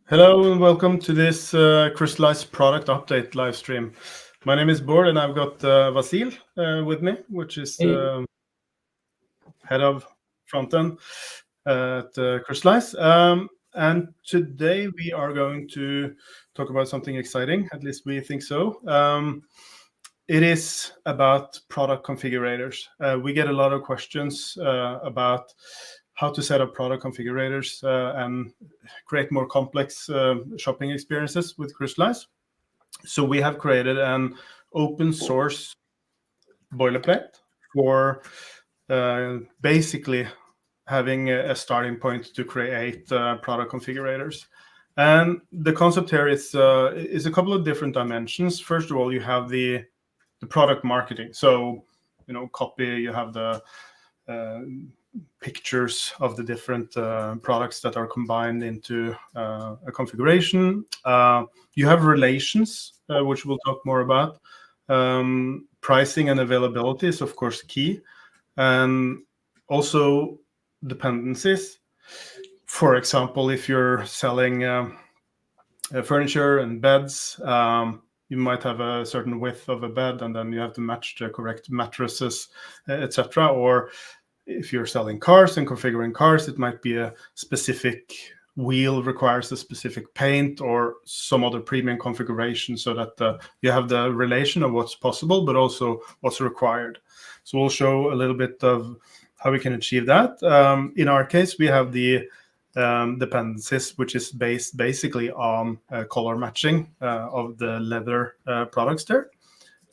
Hello and welcome to this Crystallize product update live stream. My name is Bård and I've got Vasil with me, which is head of frontend at Crystallize. And today we are going to talk about something exciting, at least we think so. It is about product configurators. We get a lot of questions about how to set up product configurators and create more complex shopping experiences with Crystallize. So we have created an open source boilerplate for basically having a starting point to create product configurators. And the concept here is a couple of different dimensions. First of all, you have the product marketing. So, copy, you have the pictures of the different products that are combined into a configuration. You have relations, which we'll talk more about. Pricing and availability is, of course, key. And also dependencies. For example, if you're selling furniture and beds, you might have a certain width of a bed, and then you have to match the correct mattresses, etc. Or if you're selling cars and configuring cars, it might be a specific wheel requires a specific paint or some other premium configuration, so that you have the relation of what's possible, but also what's required. So we'll show a little bit of how we can achieve that. In our case, we have the dependencies, which is based basically on color matching of the leather products there.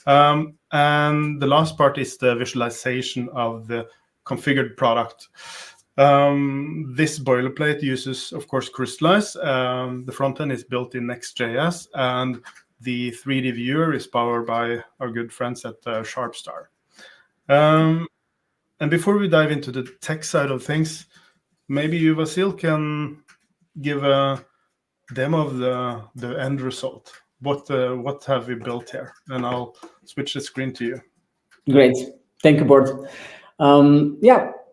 And the last part is the visualization of the configured product. This boilerplate uses, of course, Crystallize. The front end is built in Next.js, and the 3D viewer is powered by our good friends at CharpstAR. And before we dive into the tech side of things, maybe you, Vasil, can give a demo of the end result. What have we built here? And I'll switch the screen to you. Great. Thank you, Bård.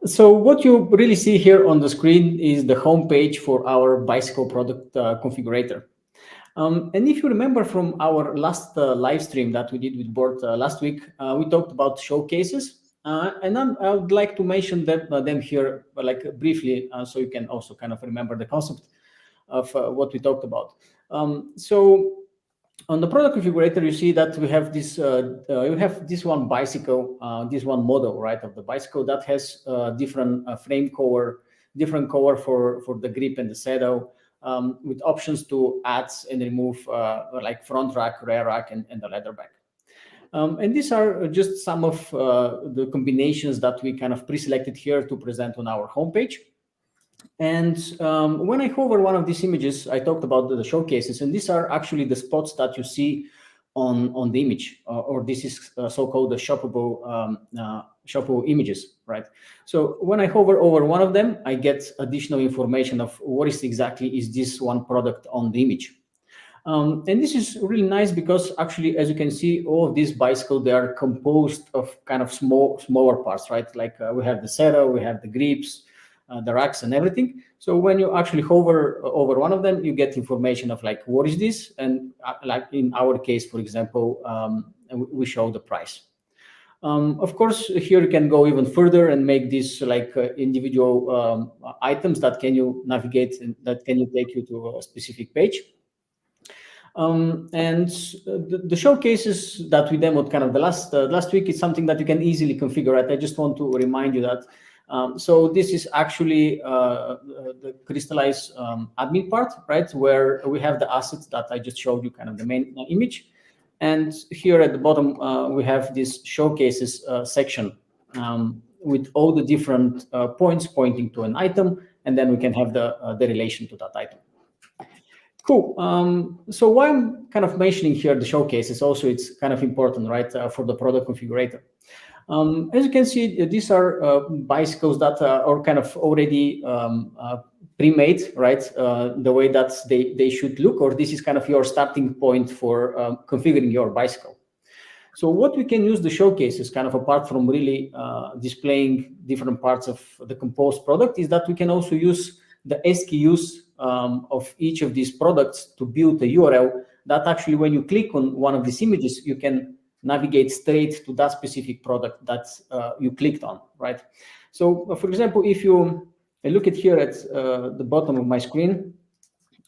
So what you really see here on the screen is the homepage for our bicycle product configurator. And if you remember from our last live stream that we did with Bård last week, we talked about showcases. And I would like to mention them here briefly, so you can also kind of remember the concept of what we talked about. So on the product configurator, you see that we have this this one bicycle, this one model, right, of the bicycle that has different frame cover, different cover for the grip and the saddle, with options to add and remove like front rack, rear rack, and the leather bag. And these are just some of the combinations that we kind of pre-selected here to present on our homepage. And when I hover one of these images, I talked about the showcases, and these are actually the spots that you see on the image, or this is so-called the shoppable images, right? So when I hover over one of them, I get additional information of what is this one product on the image. And this is really nice because actually, as you can see, all of these bicycles, they are composed of kind of smaller parts, right? Like we have the saddle, we have the grips, the racks and everything. So when you actually hover over one of them, you get information of like, what is this? And like in our case, for example, we show the price. Of course, here you can go even further and make this like individual items that can you navigate and that can you take you to a specific page. And the showcases that we demoed kind of the last week is something that you can easily configure. Right? I just want to remind you that. So this is actually the Crystallize admin part, right, where we have the assets that I just showed you, kind of the main image. And here at the bottom, we have this showcases section with all the different points pointing to an item, and then we can have the relation to that item. Cool. So why I'm kind of mentioning here the showcases, also it's kind of important, right, for the product configurator. As you can see, these are bicycles that are kind of already pre-made, right? The way that they should look, or this is kind of your starting point for configuring your bicycle. So what we can use the showcases, kind of apart from really displaying different parts of the composed product, is that we can also use the SKUs of each of these products to build a URL that actually, when you click on one of these images, you can navigate straight to that specific product that you clicked on, right? So, for example, if you look at here at the bottom of my screen,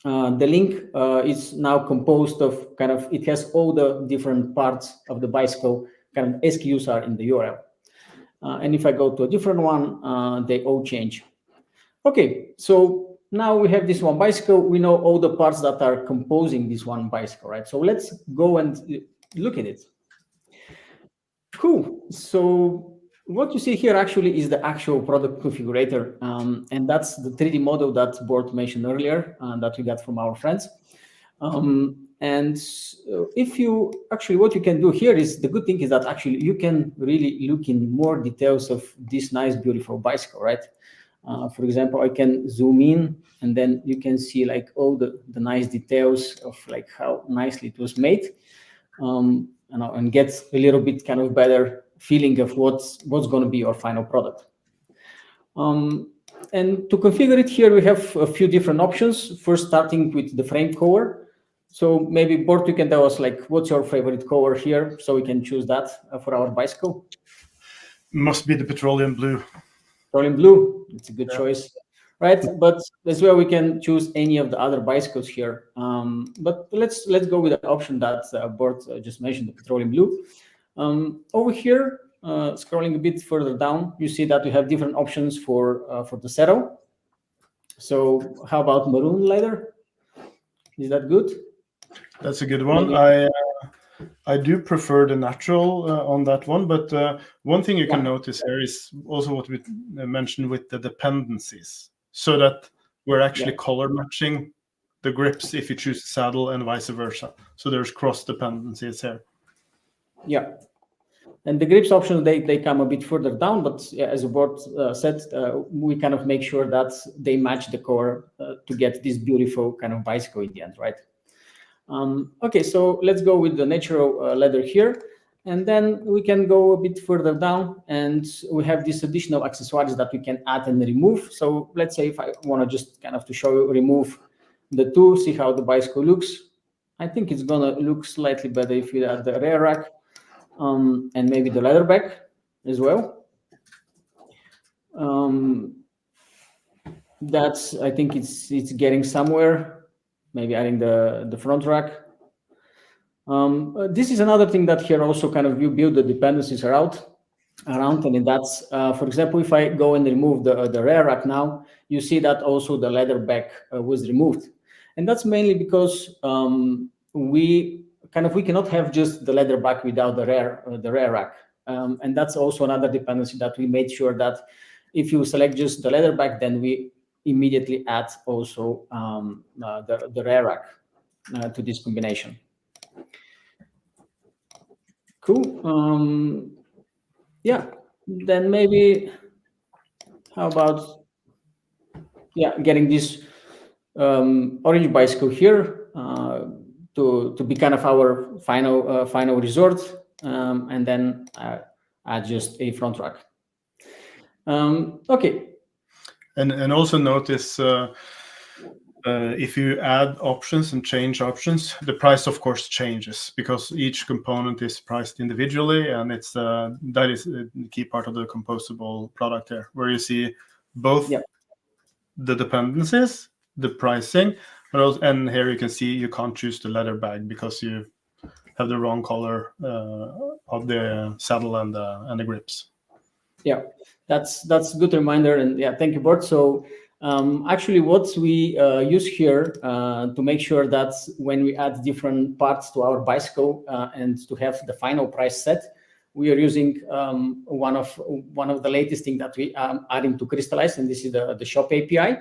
the link is now composed of it has all the different parts of the bicycle, kind of SKUs are in the URL. And if I go to a different one, they all change. Okay, so now we have this one bicycle. We know all the parts that are composing this one bicycle, right? So let's go and look at it. Cool. So what you see here actually is the actual product configurator, and that's the 3D model that Bort mentioned earlier that we got from our friends. And if you actually, what you can do here is, the good thing is that actually you can really look in more details of this nice, beautiful bicycle, right? For example, I can zoom in, and then you can see like all the nice details of like how nicely it was made, and get a little bit kind of better feeling of what's going to be our final product. And to configure it here, we have a few different options. First, starting with the frame color. So maybe Bort, you can tell us like what's your favorite color here, so we can choose that for our bicycle. Must be the petroleum blue. Petroleum blue, it's a good choice, right? But as well, we can choose any of the other bicycles here. But let's go with the option that Bort just mentioned, the petroleum blue. Over here, scrolling a bit further down, you see that we have different options for the saddle. So how about maroon leather? Is that good? That's a good one. I do prefer the natural on that one, but one thing you can notice here is also what we mentioned with the dependencies, so that we're actually color matching the grips if you choose saddle and vice versa. So there's cross dependencies here. Yeah. And the grips options, they come a bit further down, but as Bort said, we kind of make sure that they match the color to get this beautiful kind of bicycle in the end, right? Okay, so let's go with the natural leather here. And then we can go a bit further down, and we have these additional accessories that we can add and remove. So let's say if I want to just kind of to show you, remove the two, see how the bicycle looks. I think it's going to look slightly better if we add the rear rack. And maybe the leather back as well. That's, I think it's getting somewhere. Maybe adding the front rack. This is another thing that here also kind of you build the dependencies around, and that's for example, if I go and remove the rear rack now, you see that also the leather back was removed, and that's mainly because we cannot have just the leather back without the rear rack, and that's also another dependency that we made sure that if you select just the leather back, then we immediately add also the rear rack to this combination. Cool. Yeah. Then maybe how about getting this orange bicycle here to be kind of our final resort, and then add just a front rack. Okay. And also notice if you add options and change options, the price of course changes because each component is priced individually, and it's that is the key part of the composable product here, where you see both the dependencies, the pricing, but also, and here you can see you can't choose the leather bag because you have the wrong color of the saddle and the grips. Yeah, that's a good reminder, and thank you, Bort. So actually, what we use here to make sure that when we add different parts to our bicycle and to have the final price set, we are using one of the latest thing that we are adding to Crystallize, and this is the Shop API.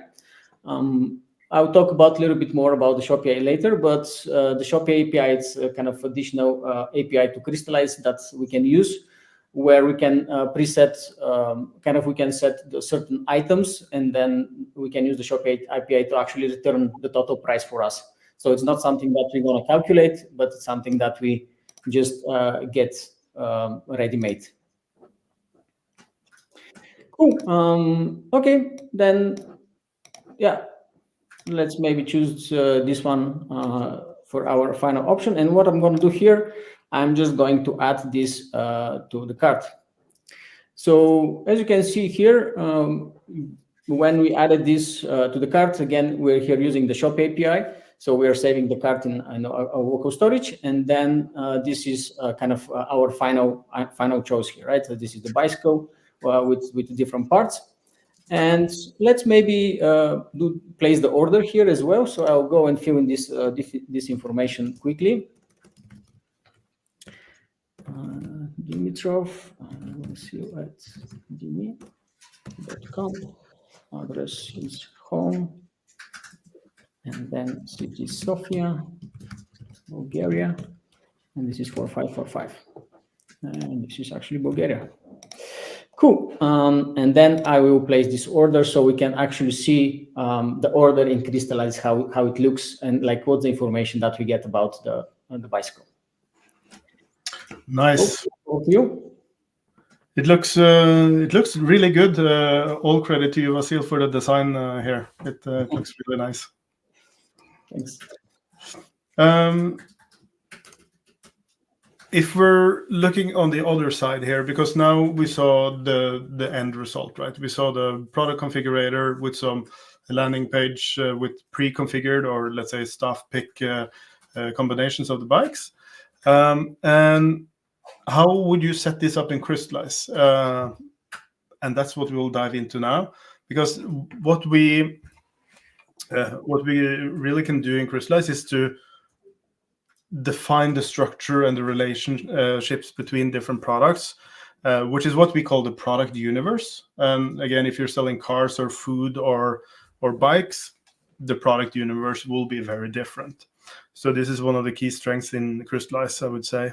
I'll talk about a little bit more about the Shop API later, but the Shop API is a kind of additional API to Crystallize that we can use, where we can preset, we can set the certain items, and then we can use the Shop API to actually return the total price for us. So it's not something that we're going to calculate, but it's something that we just get ready-made. Cool. Okay, then let's maybe choose this one for our final option. And what I'm going to do here, I'm just going to add this to the cart. So as you can see here, when we added this to the cart, again, we're here using the shop API. So we are saving the cart in our local storage. And then this is kind of our final choice here, right? So this is the bicycle with different parts. And let's maybe place the order here as well. So I'll go and fill in this information quickly. Dimitrov, let's see at dimi.com. Address is home, and then city Sofia, Bulgaria, and this is 4545. And this is actually Bulgaria. Cool. And then I will place this order so we can actually see the order in Crystallize, how it looks, and like what's the information that we get about the bicycle. Nice. Over to you. It looks really good. All credit to you, Vasil, for the design here. It looks really nice. Thanks. If we're looking on the other side here, because now we saw the end result, right? We saw the product configurator with some landing page with pre-configured, or let's say staff pick combinations of the bikes. And how would you set this up in Crystallize? And that's what we'll dive into now, because what we really can do in Crystallize is to define the structure and the relationships between different products, which is what we call the product universe. And again, if you're selling cars or food or bikes, the product universe will be very different. So this is one of the key strengths in Crystallize, I would say.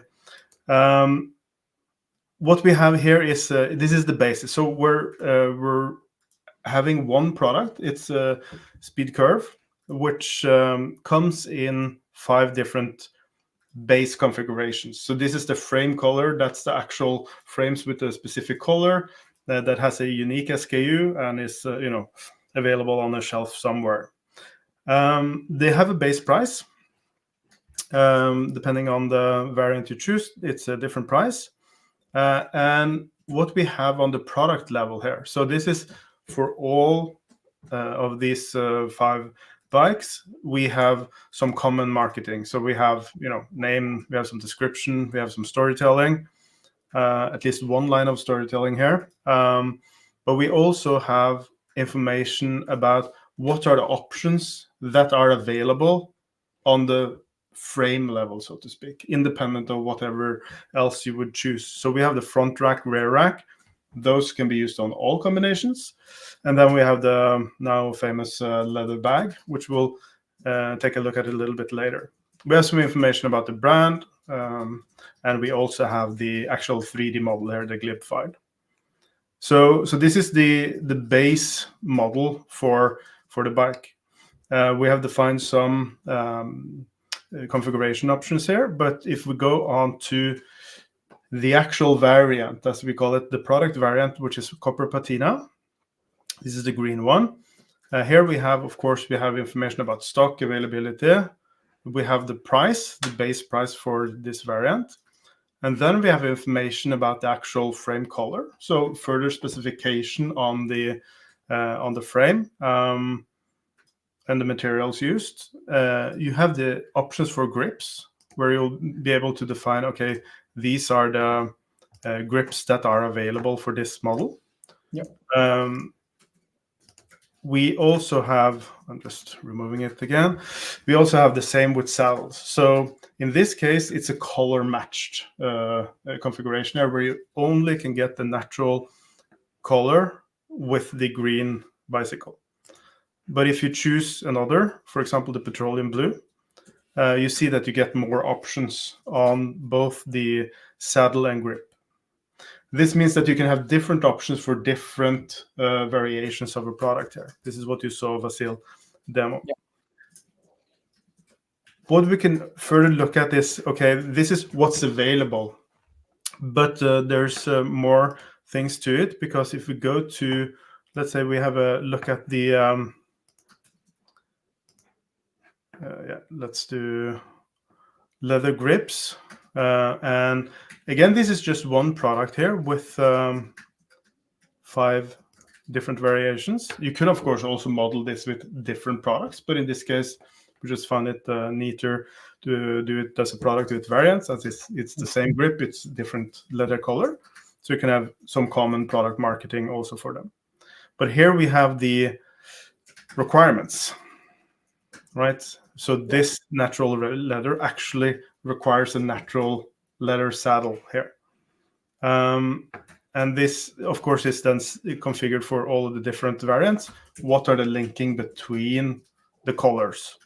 What we have here is this is the basis. So we're having one product. It's a speed curve, which comes in 5 different base configurations. So this is the frame color. That's the actual frames with a specific color that has a unique SKU and is available on a shelf somewhere. They have a base price. Depending on the variant you choose, it's a different price. And what we have on the product level here. So this is for all of these 5 bikes. We have some common marketing. So we have, name, we have some description, we have some storytelling, at least one line of storytelling here. But we also have information about what are the options that are available on the frame level, so to speak, independent of whatever else you would choose. So we have the front rack, rear rack. Those can be used on all combinations. And then we have the now famous leather bag, which we'll take a look at a little bit later. We have some information about the brand, and we also have the actual 3D model here, the glib file. So this is the base model for the bike. We have defined some configuration options here, but if we go on to the actual variant, as we call it, the product variant, which is copper patina, this is the green one. Here we have, of course, we have information about stock availability. We have the price, the base price for this variant. And then we have information about the actual frame color. So further specification on the frame. And the materials used. You have the options for grips, where you'll be able to define, okay, these are the grips that are available for this model. Yep. We also have, I'm just removing it again, we also have the same with saddles. So in this case, it's a color matched configuration where you only can get the natural color with the green bicycle. But if you choose another, for example, the petroleum blue, you see that you get more options on both the saddle and grip. This means that you can have different options for different variations of a product here. This is what you saw Vasil demo. Yeah. What we can further look at is, okay, this is what's available. But there's more things to it, because if we go to, let's say we have a look at the yeah, let's do leather grips. And again, this is just one product here with 5 different variations. You could, of course, also model this with different products, but in this case, we just found it neater to do it as a product with variants, as it's the same grip, it's different leather color. So you can have some common product marketing also for them. But here we have the requirements, right? So this natural leather actually requires a natural leather saddle here. And this, of course, is then configured for all of the different variants. What are the linking between the colors?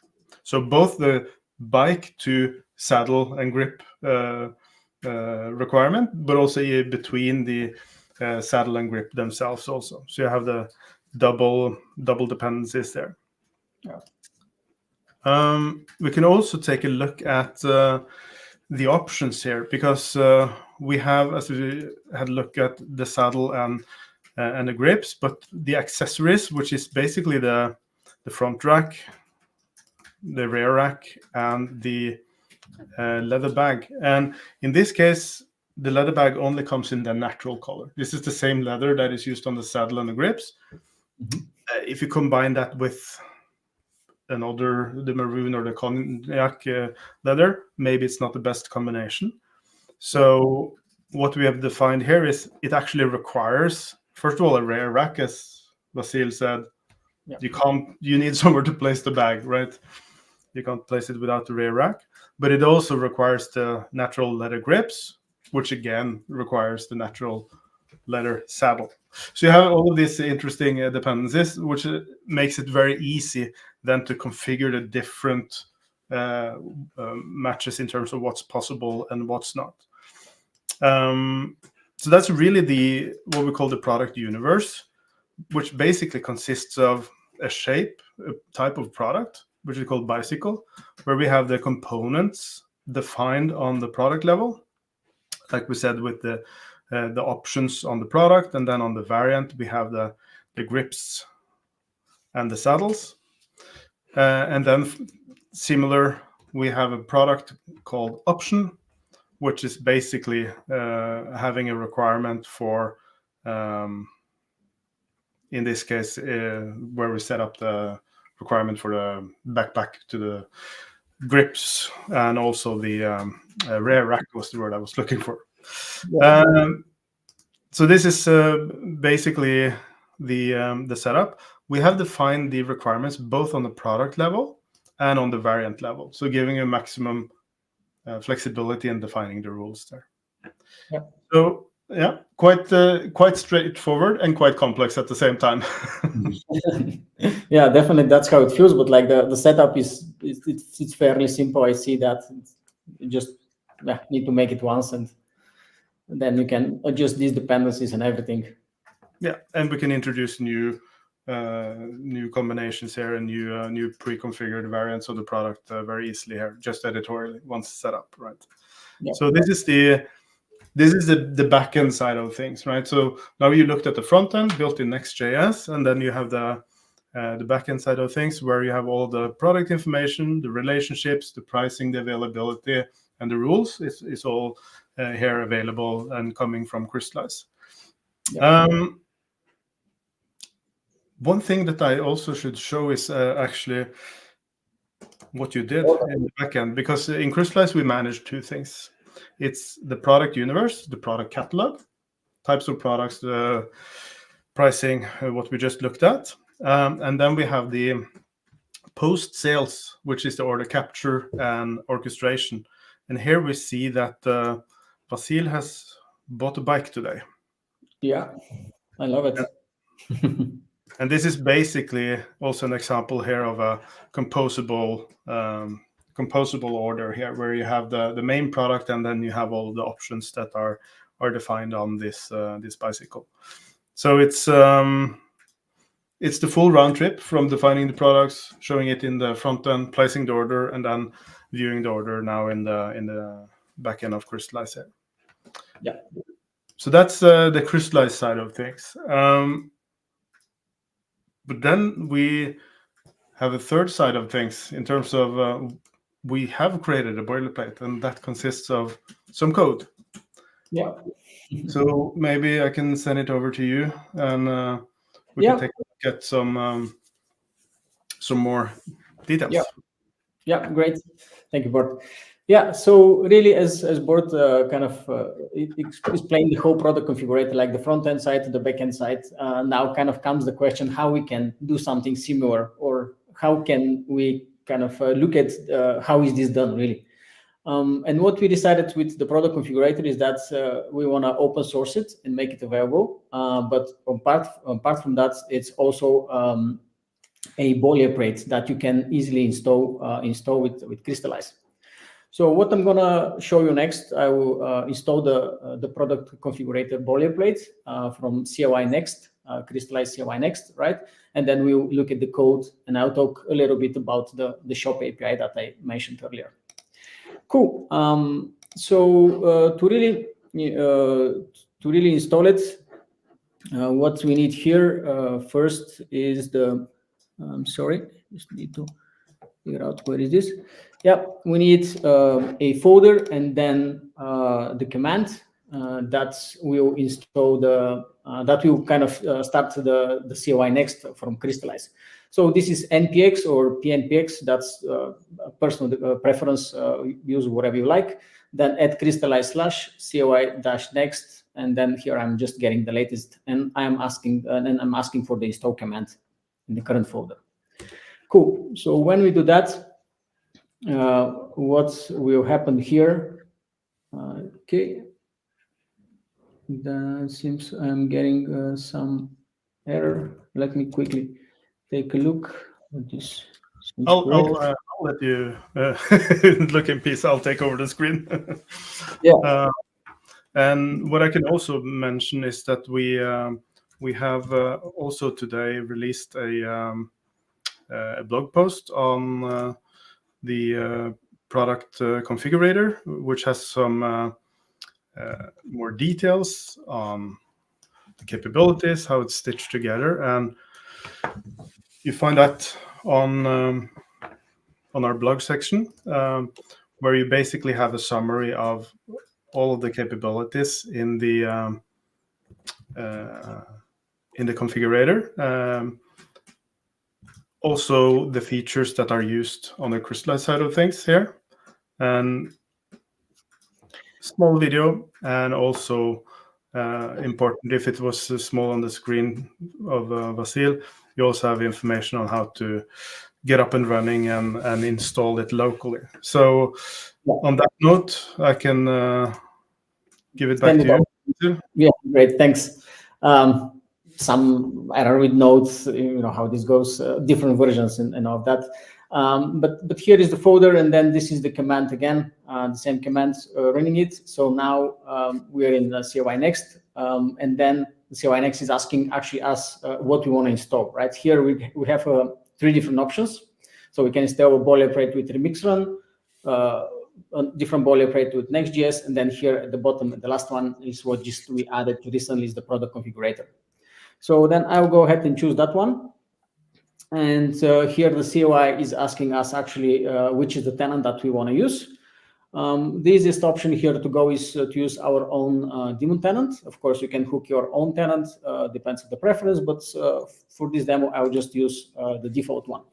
So both the bike to saddle and grip requirement, but also between the saddle and grip themselves also. So you have the double dependencies there. Yeah. We can also take a look at the options here, because we have, as we had a look at the saddle and the grips, but the accessories, which is basically the front rack, the rear rack, and the leather bag. And in this case, the leather bag only comes in the natural color. This is the same leather that is used on the saddle and the grips. Mm-hmm. If you combine that with another, the maroon or the cognac leather, maybe it's not the best combination. So what we have defined here is it actually requires, first of all, a rear rack, as Vasil said. Yeah. You need somewhere to place the bag, right? You can't place it without the rear rack. But it also requires the natural leather grips, which again requires the natural leather saddle. So you have all of these interesting dependencies, which makes it very easy then to configure the different matches in terms of what's possible and what's not. So that's really what we call the product universe, which basically consists of a shape, a type of product, which is called bicycle, where we have the components defined on the product level, like we said, with the options on the product, and then on the variant we have the grips and the saddles, and then similar we have a product called option, which is basically having a requirement for in this case where we set up the requirement for the backpack to the grips, and also the rear rack was the word I was looking for. Yeah. So this is basically the setup. We have defined the requirements both on the product level and on the variant level, so giving a maximum flexibility in defining the rules there. Yeah. So yeah, quite straightforward and quite complex at the same time. Yeah, definitely that's how it feels. But like the setup it's fairly simple. I see that you just need to make it once, and then you can adjust these dependencies and everything. Yeah, and we can introduce new combinations here and new pre-configured variants of the product very easily here, just editorially once set up, right? Yeah. So this is the backend side of things, right? So now you looked at the front end built in Next.js, and then you have the backend side of things, where you have all the product information, the relationships, the pricing, the availability, and the rules is all here available and coming from Crystallize. Yeah. One thing that I also should show is actually what you did in the backend, because in Crystallize we manage 2 things. It's the product universe, the product catalog, types of products, the pricing, what we just looked at, and then we have the post-sales, which is the order capture and orchestration. And here we see that Vasil has bought a bike today. Yeah, I love it. Yeah. And this is basically also an example here of a composable order here, where you have the main product, and then you have all the options that are defined on this bicycle. So it's the full round trip from defining the products, showing it in the front end, placing the order, and then viewing the order now in the back end of Crystallize here. Yeah. So that's the Crystallize side of things. But then we have a third side of things in terms of we have created a boilerplate, and that consists of some code. Yeah. So maybe I can send it over to you, and we can take a look at some more details. Yeah, great. Thank you, Bart. Yeah, so really, as Bart kind of explained the whole product configurator, like the front end side to the back end side, now kind of comes the question how we can do something similar, or how can we kind of look at how is this done really. And what we decided with the product configurator is that we want to open source it and make it available. But apart from that, it's also a boilerplate that you can easily install with Crystallize. So what I'm gonna show you next, I will install the product configurator boilerplate from CLI Next, Crystallize CLI Next, right? And then we'll look at the code, and I'll talk a little bit about the shop API that I mentioned earlier. Cool. So to really install it, what we need here first is the. Sorry, just need to figure out where is this. Yeah, we need a folder and then the command that will install that will kind of start the CLI Next from Crystallize. So this is npx or pnpx. That's personal preference. Use whatever you like. Then add Crystallize /CLI-next, and then here I'm just getting the latest, and I'm asking for the install command in the current folder. Cool. So when we do that, what will happen here? Okay. That seems I'm getting some error. Let me quickly take a look at this. I'll let you look in peace. I'll take over the screen. Yeah. And what I can also mention is that we have also today released a blog post on the product configurator, which has some more details on the capabilities, how it's stitched together, and you find that on our blog section, where you basically have a summary of all of the capabilities in the configurator. Also, the features that are used on the Crystallize side of things here, and small video, and also important, if it was small on the screen of Vasil, you also have information on how to get up and running and install it locally. So on that note, I can give it back to you. Yeah, great, thanks. Some error with nodes, you know how this goes, different versions and all of that. But here is the folder, and then this is the command again, the same command running it. So now we are in the CLI Next, and then the CLI Next is asking actually us what we want to install. Right here we have 3 different options. So we can install a boilerplate with Remix Run, a different boilerplate with Next.js, and then here at the bottom, the last one is what just we added recently, is the product configurator. So then I'll go ahead and choose that one. And here the CLI is asking us actually which is the tenant that we want to use. The easiest option here to go is to use our own daemon tenant. Of course, you can hook your own tenant, depends on the preference, but for this demo, I'll just use the default one.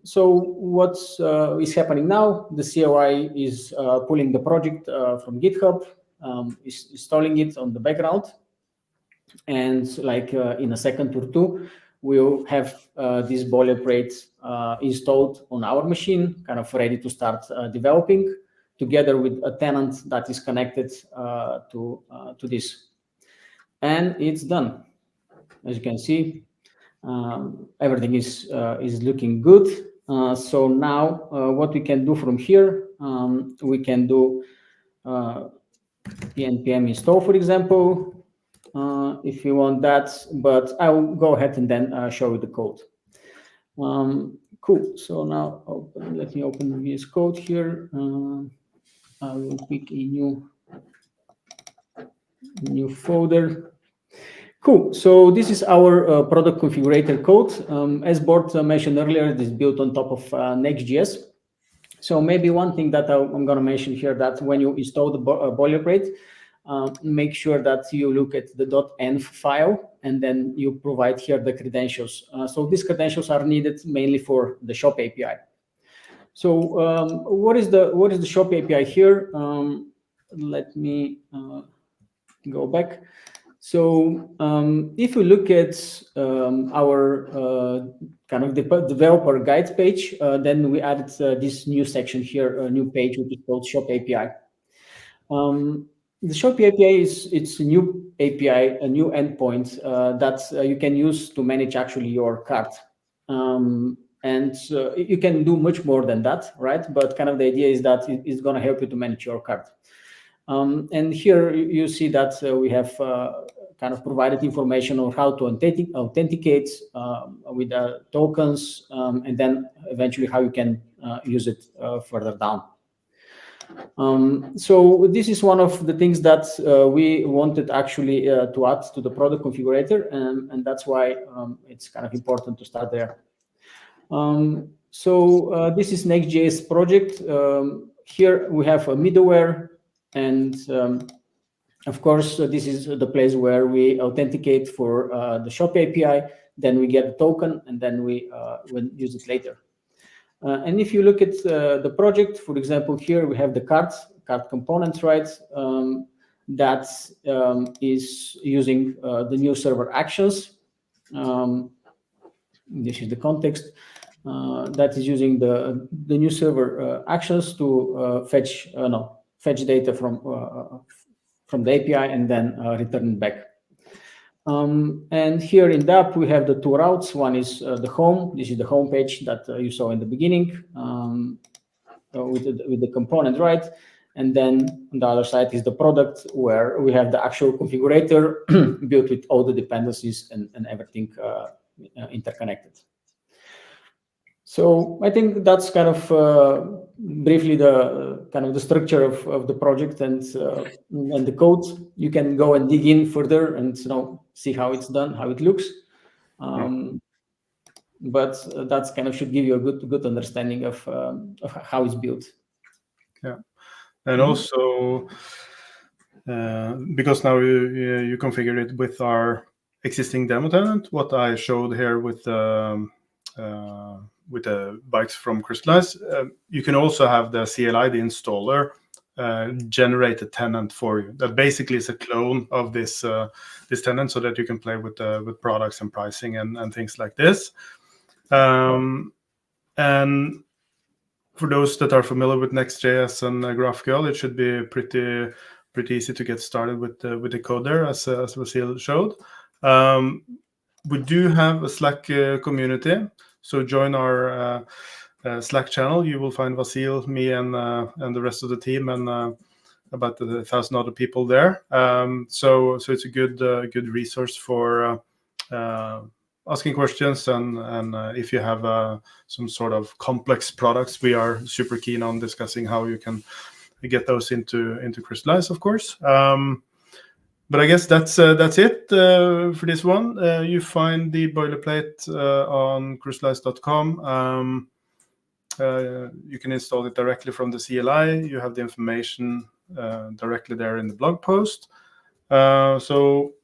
So what is happening now? The CLI is pulling the project from GitHub, is installing it on the background, and like in a second or two, we'll have this boilerplate installed on our machine, kind of ready to start developing, together with a tenant that is connected to this. And it's done. As you can see, everything is looking good. So now what we can do from here, we can do npm install, for example, if you want that, but I will go ahead and then show you the code. Cool. So now let me open VS Code here. I will pick a new folder. Cool. So this is our product configurator code. As Bort mentioned earlier, it is built on top of Next.js. So maybe one thing that I'm going to mention here, that when you install the boilerplate, make sure that you look at the .env file, and then you provide here the credentials. So these credentials are needed mainly for the shop API. So what is the shop API here? Let me go back. So if you look at our kind of developer guide page, then we added this new section here, a new page, which is called Shop API. The Shop API it's a new API, a new endpoint that you can use to manage actually your cart. And you can do much more than that, right? But kind of the idea is that it's going to help you to manage your cart. And here you see that we have kind of provided information on how to authenticate with tokens, and then eventually how you can use it further down. So this is one of the things that we wanted actually to add to the product configurator, and that's why it's kind of important to start there. So this is Next.js project. Here we have a middleware, and of course, this is the place where we authenticate for the shop API, then we get a token, and then we will use it later. And if you look at the project, for example, here we have the cart component, right? That is using the new server actions. This is the context. That is using the new server actions to fetch data from the API and then return it back. And here in the app, we have the two routes. One is the home. This is the home page that you saw in the beginning with the component, right? And then on the other side is the product, where we have the actual configurator built with all the dependencies and everything interconnected. So I think that's kind of briefly the structure of the project and the code. You can go and dig in further and see how it's done, how it looks. But that's kind of should give you a good understanding of how it's built. Yeah, and also because now you configure it with our existing demo tenant, what I showed here with the bikes from Crystallize, you can also have the CLI, the installer, generate a tenant for you. That basically is a clone of this tenant, so that you can play with products and pricing and things like this. And for those that are familiar with Next.js and GraphQL, it should be pretty easy to get started with the code there, as Vasil showed. We do have a Slack community, so join our Slack channel. You will find Vasil, me, and the rest of the team, and about 1,000 other people there. So it's a good resource for asking questions, and if you have some sort of complex products, we are super keen on discussing how you can get those into Crystallize, of course. But I guess that's it for this one. You find the boilerplate on crystallize.com. You can install it directly from the CLI. You have the information directly there in the blog post. So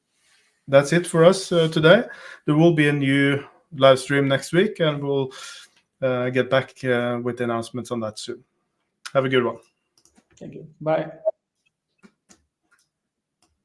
that's it for us today. There will be a new live stream next week, and we'll get back with the announcements on that soon. Have a good one. Thank you. Bye.